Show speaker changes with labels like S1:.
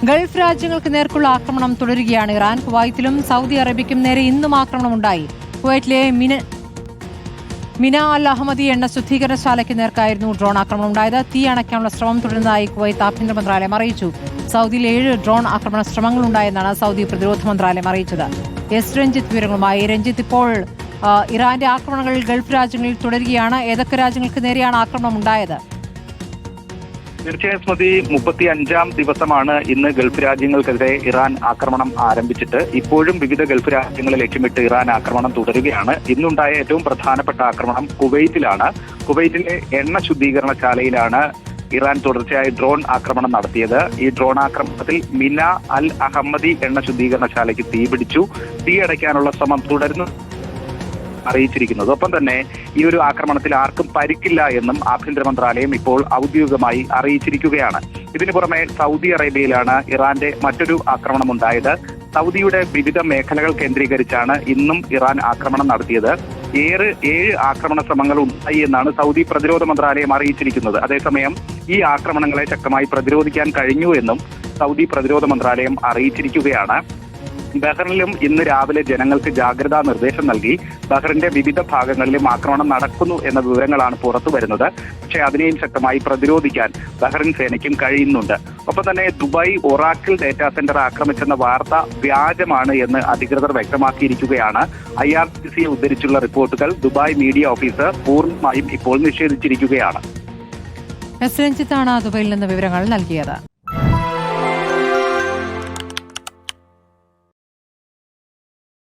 S1: Gulf രാജ്യങ്ങൾക്ക് നേർക്കുള്ള ആക്രമണം തുടരുകയാണ് ഇറാൻ. കുവൈത്തിലും സൗദി അറേബ്യയ്ക്കും നേരെ ഇന്നും ആക്രമണമുണ്ടായി. കുവൈറ്റിലെ മിന അൽ അഹമ്മദി എണ്ണ ശുദ്ധീകരണശാലയ്ക്ക് നേർക്കായിരുന്നു ഡ്രോൺ ആക്രമണം ഉണ്ടായത്. തീ അണയ്ക്കാനുള്ള ശ്രമം തുടരുന്നതായി കുവൈത്ത് ആഭ്യന്തര മന്ത്രാലയം അറിയിച്ചു. സൗദിയിൽ 7 ഡ്രോൺ ആക്രമണ ശ്രമങ്ങളുണ്ടായെന്നാണ് സൗദി പ്രതിരോധ മന്ത്രാലയം അറിയിച്ചത്. എസ് രഞ്ജിത്ത് വിവരങ്ങളുമായി. രഞ്ജിത്ത്, ഇപ്പോൾ ഇറാന്റെ ആക്രമണങ്ങൾ ഗൾഫ് രാജ്യങ്ങളിൽ തുടരുകയാണ്. ഏതൊക്കെ രാജ്യങ്ങൾക്ക് നേരെയാണ് ആക്രമണം ഉണ്ടായത്?
S2: തീർച്ചയായും സ്മൃതി, 35-ാം ദിവസമാണ് ഇന്ന് ഗൾഫ് രാജ്യങ്ങൾക്കെതിരെ ഇറാൻ ആക്രമണം ആരംഭിച്ചിട്ട്. ഇപ്പോഴും വിവിധ ഗൾഫ് രാജ്യങ്ങളെ ലക്ഷ്യമിട്ട് ഇറാൻ ആക്രമണം തുടരുകയാണ്. ഇന്നുണ്ടായ ഏറ്റവും പ്രധാനപ്പെട്ട ആക്രമണം കുവൈറ്റിലാണ്. കുവൈറ്റിലെ എണ്ണ ശുദ്ധീകരണശാലയിലാണ് ഇറാൻ തുടർച്ചയായി ഡ്രോൺ ആക്രമണം നടത്തിയത്. ഈ ഡ്രോൺ ആക്രമണത്തിൽ മിന അൽ അഹമ്മദി എണ്ണ ശുദ്ധീകരണശാലയ്ക്ക് തീപിടിച്ചു. തീയടയ്ക്കാനുള്ള ശ്രമം തുടരുന്നു അറിയിച്ചിരിക്കുന്നത്. ഒപ്പം തന്നെ ഈ ഒരു ആക്രമണത്തിൽ ആർക്കും പരിക്കില്ല എന്നും ആഭ്യന്തര മന്ത്രാലയം ഇപ്പോൾ ഔദ്യോഗികമായി അറിയിച്ചിരിക്കുകയാണ്. ഇതിനു പുറമെ സൗദി അറേബ്യയിലാണ് ഇറാന്റെ മറ്റൊരു ആക്രമണം ഉണ്ടായത്. സൗദിയുടെ വിവിധ മേഖലകൾ കേന്ദ്രീകരിച്ചാണ് ഇന്നും ഇറാൻ ആക്രമണം നടത്തിയത്. 7 ആക്രമണ ശ്രമങ്ങൾ ഉണ്ടായി എന്നാണ് സൗദി പ്രതിരോധ മന്ത്രാലയം അറിയിച്ചിരിക്കുന്നത്. അതേസമയം ഈ ആക്രമണങ്ങളെ ശക്തമായി പ്രതിരോധിക്കാൻ കഴിഞ്ഞു എന്നും സൗദി പ്രതിരോധ മന്ത്രാലയം അറിയിച്ചിരിക്കുകയാണ്. ബഹ്റിനിലും ഇന്ന് രാവിലെ ജനങ്ങൾക്ക് ജാഗ്രതാ നിർദ്ദേശം നൽകി. ബഹ്റിന്റെ വിവിധ ഭാഗങ്ങളിലും ആക്രമണം നടക്കുന്നു എന്ന വിവരങ്ങളാണ് പുറത്തു വരുന്നത്. പക്ഷേ അതിനെയും ശക്തമായി പ്രതിരോധിക്കാൻ ബഹ്റിൻ സേനയ്ക്കും കഴിയുന്നുണ്ട്. ഒപ്പം തന്നെ ദുബായ് ഒറാക്കിൾ ഡേറ്റാ സെന്റർ ആക്രമിച്ചെന്ന വാർത്ത വ്യാജമാണ് എന്ന് അധികൃതർ വ്യക്തമാക്കിയിരിക്കുകയാണ്. IRCC ഉദ്ധരിച്ചുള്ള റിപ്പോർട്ടുകൾ ദുബായ് മീഡിയ ഓഫീസർ പൂർണ്ണമായും ഇപ്പോൾ നിഷേധിച്ചിരിക്കുകയാണ്.
S1: എസ് രഞ്ജിത്താണ് ദുബൈയിൽ നിന്ന് വിവരങ്ങൾ നൽകിയത്.